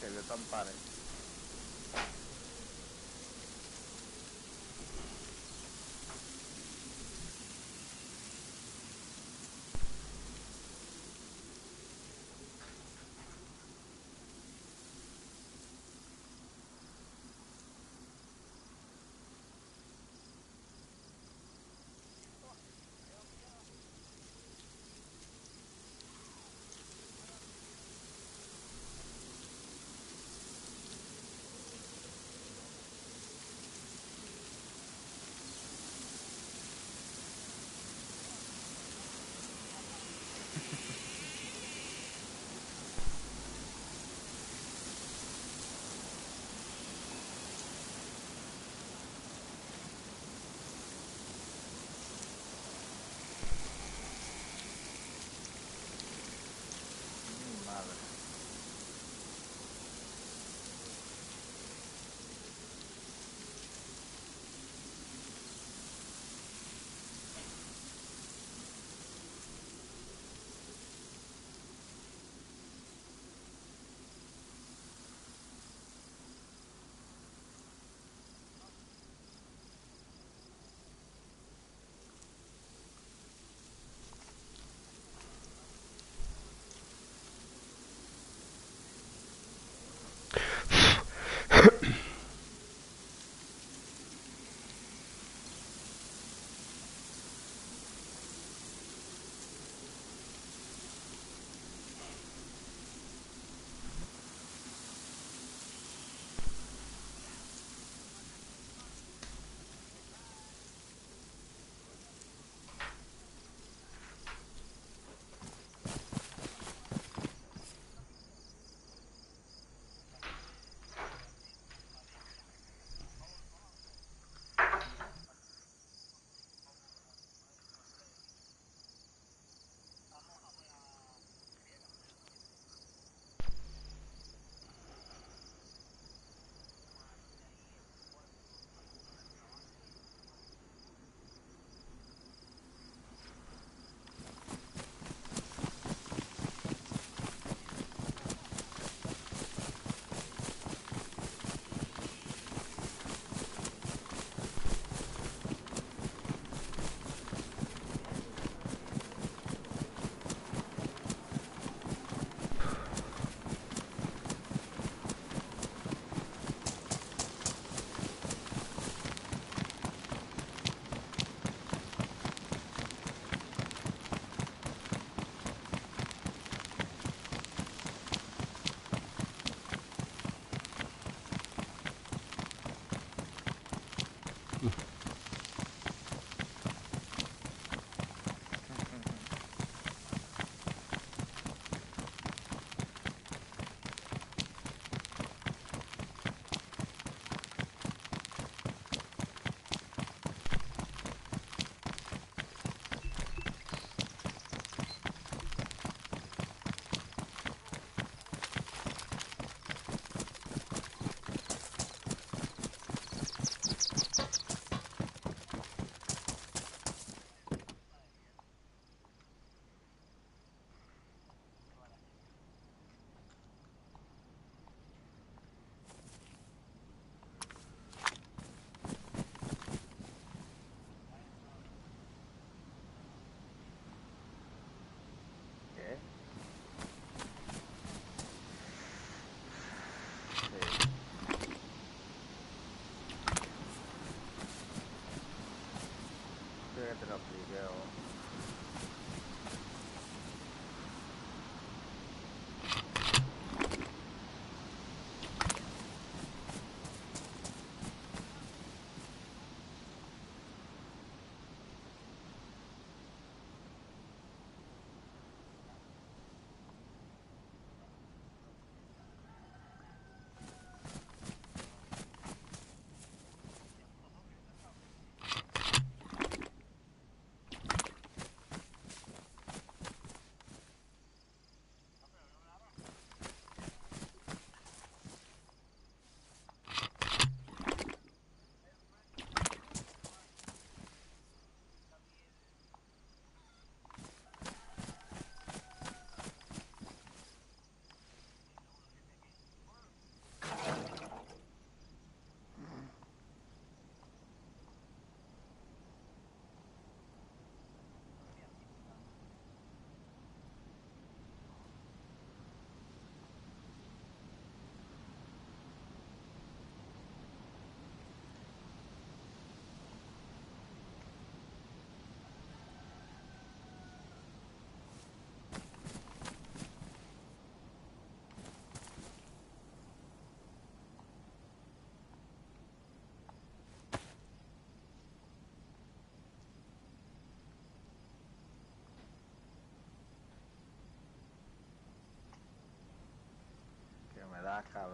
que desampare.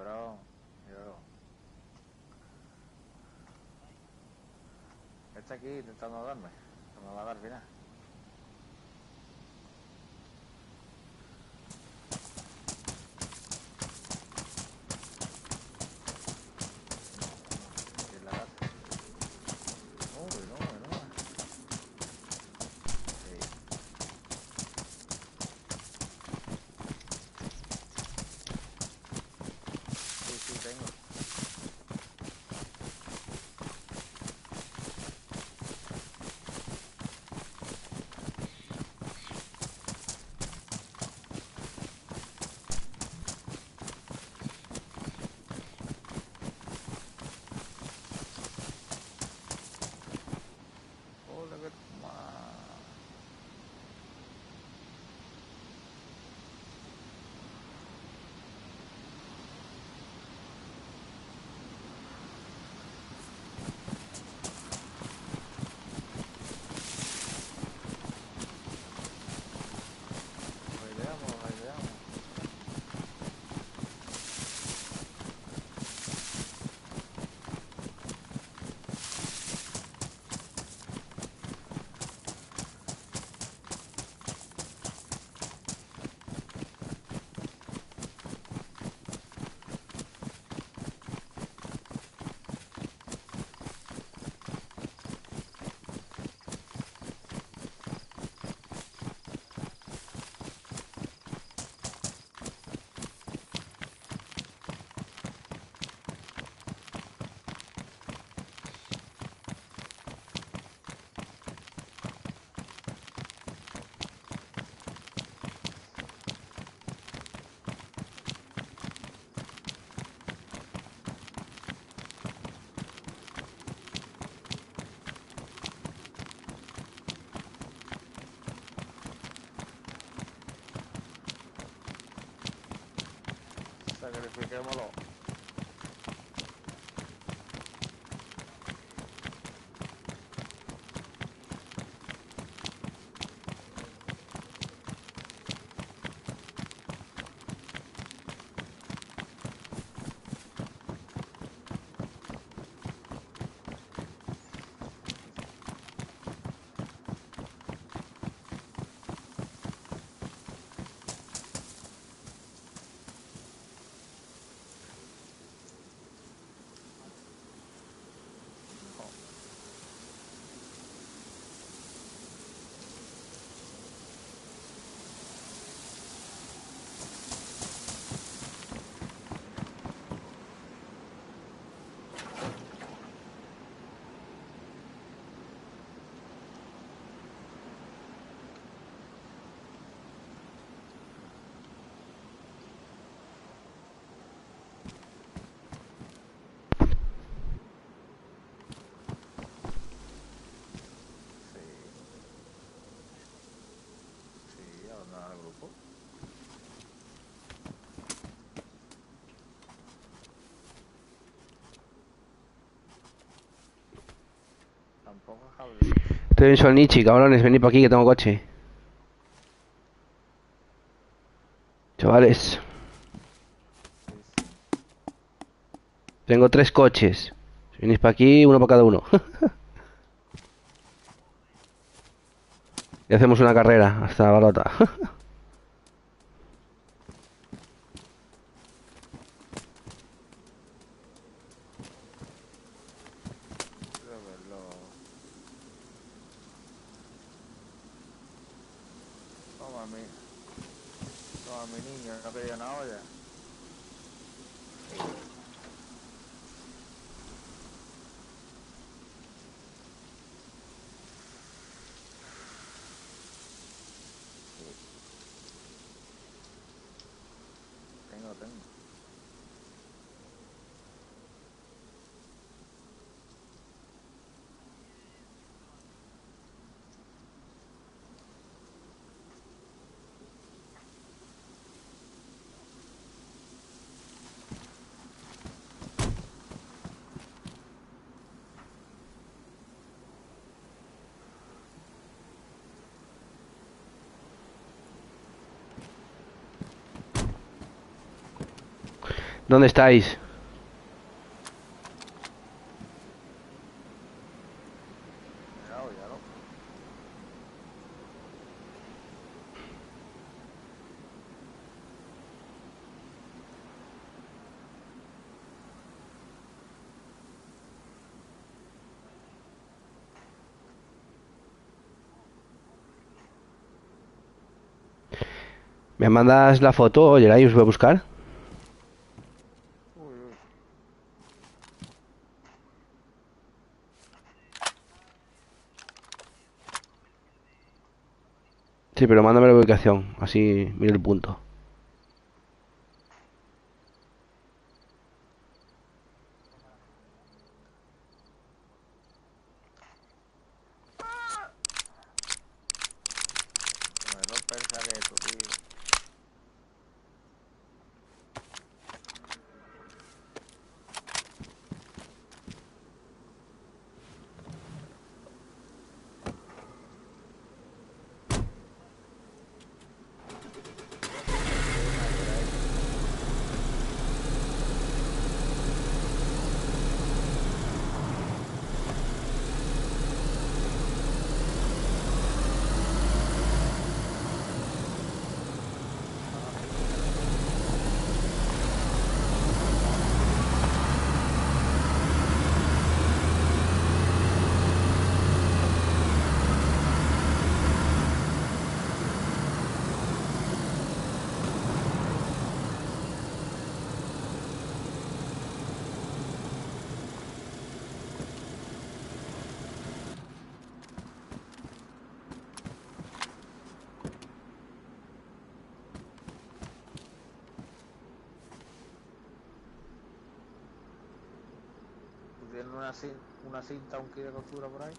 bro. Yo. Está aquí intentando darme. No me va a dar al final. Aquí en la casa. Uy, no, no. Sí. Sí, tengo. Joder, que toma. Raideamos, raideamos. Sacrifiquémoslo. No. Sí. Sí, abandonar al grupo. Tampoco es Javi. Estoy en Solnichi, cabrones, venid para aquí que tengo coche. Chavales, Sí, sí. tengo 3 coches. Si venís para aquí, uno para cada uno. Y hacemos una carrera hasta Balota. Quiero verlo. Toma mi, toma mi niño, no quería una olla. Sí, tengo. ¿Dónde estáis? Mira, óyalo. ¿Me mandas la foto? Oye, ahí os voy a buscar. Uy, uy. Sí, pero mándame la ubicación. Así miro el punto. Se me rompe el saqueto, tío. Hay un sniper ahí. ¿Tú tienes una cinta, un kilo de costura por ahí?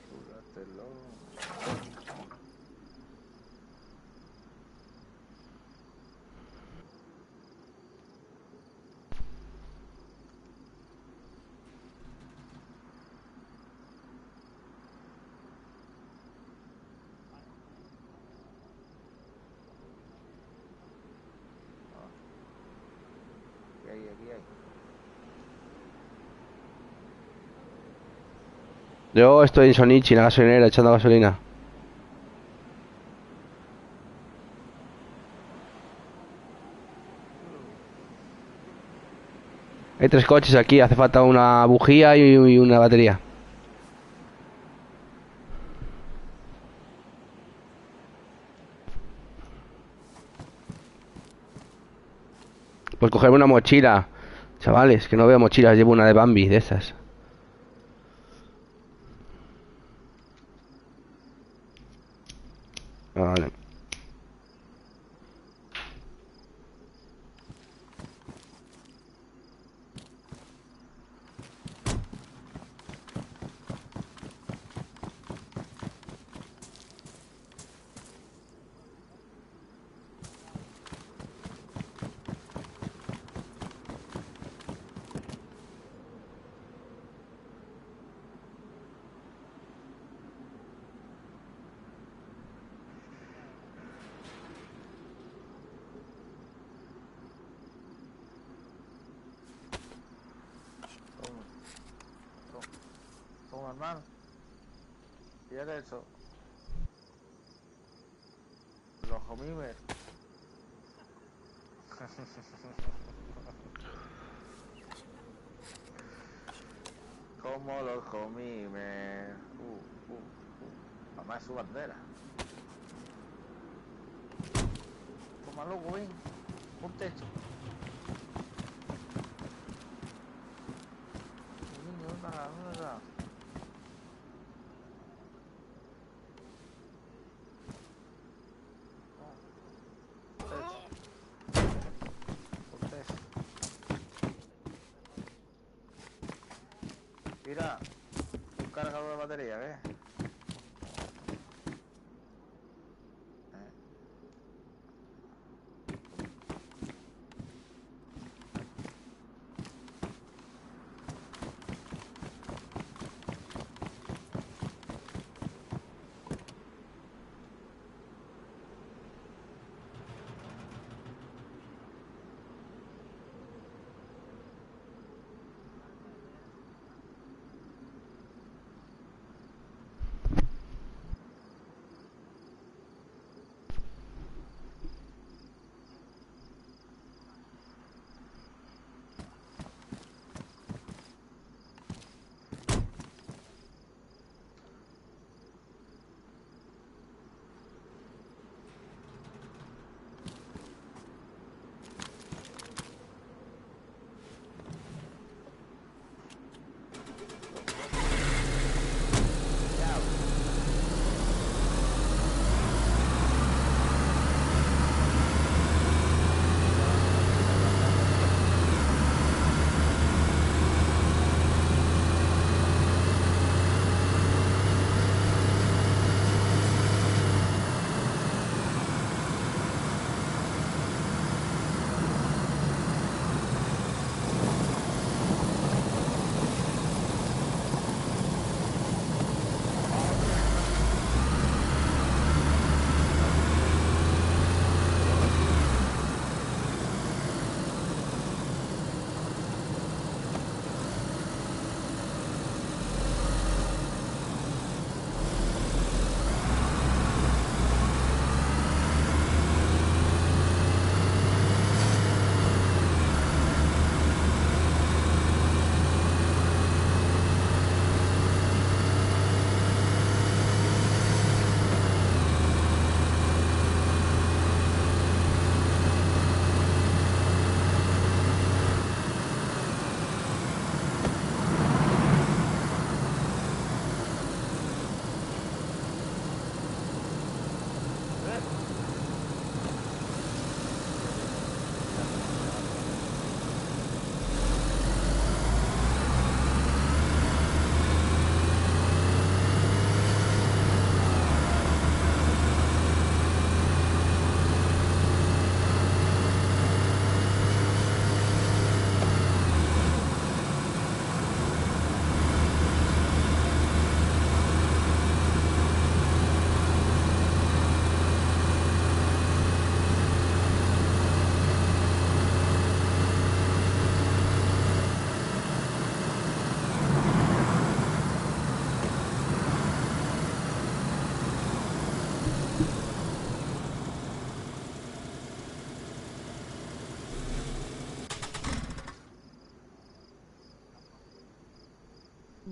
Súratelo. Ah, aquí hay. Yo estoy en Sonichi, en la gasolinera, echando gasolina. Hay 3 coches aquí, hace falta una bujía y una batería. Pues cogerme una mochila. Chavales, que no veo mochilas, llevo una de Bambi, de esas. Vale. Toma, toma, toma, hermano. Fíjate eso. Los homimes. Como los homimes. Mamá es su bandera. Toma, loco, ven. Un techo. Niño, ¿dónde está? Un techo. Mira, un cargador de batería, ¿ves?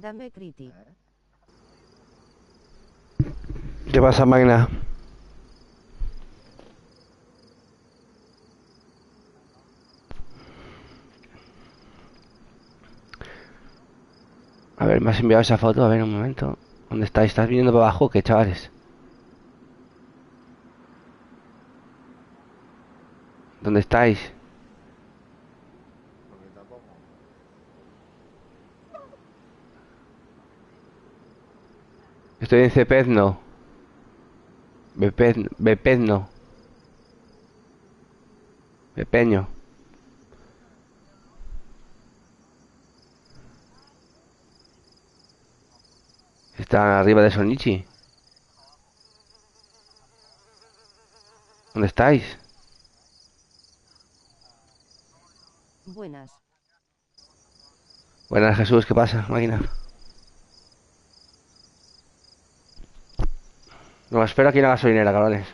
Dame criti. ¿Qué pasa, máquina? A ver, me has enviado esa foto, a ver un momento. ¿Dónde estáis? ¿Estás viniendo para abajo? ¿Qué, chavales? ¿Dónde estáis? Porque tampoco. Estoy en Cepezno. Bepezno. Bepeño. Están arriba de Sonichi. ¿Dónde estáis? Buenas. Buenas, Jesús, ¿qué pasa, máquina? No, espero aquí en la gasolinera, cabrones.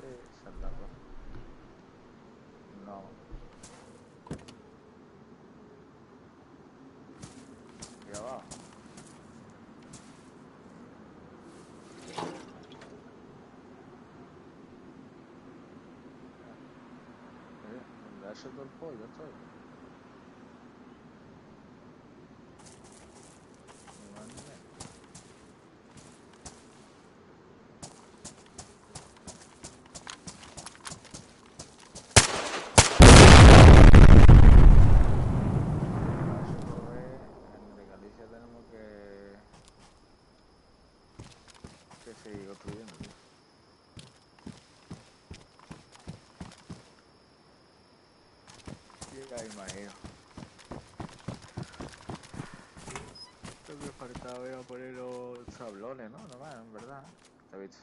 Sí, Santa Rosa. No. Aquí abajo. Donde hace todo el pollo estoy. Igualmente. Eso es, en de Galicia tenemos que seguir construyendo, tío. Ya imagino. Lo que faltaba era poner los sablones, ¿no? Nomás, en verdad. ¿Te has visto?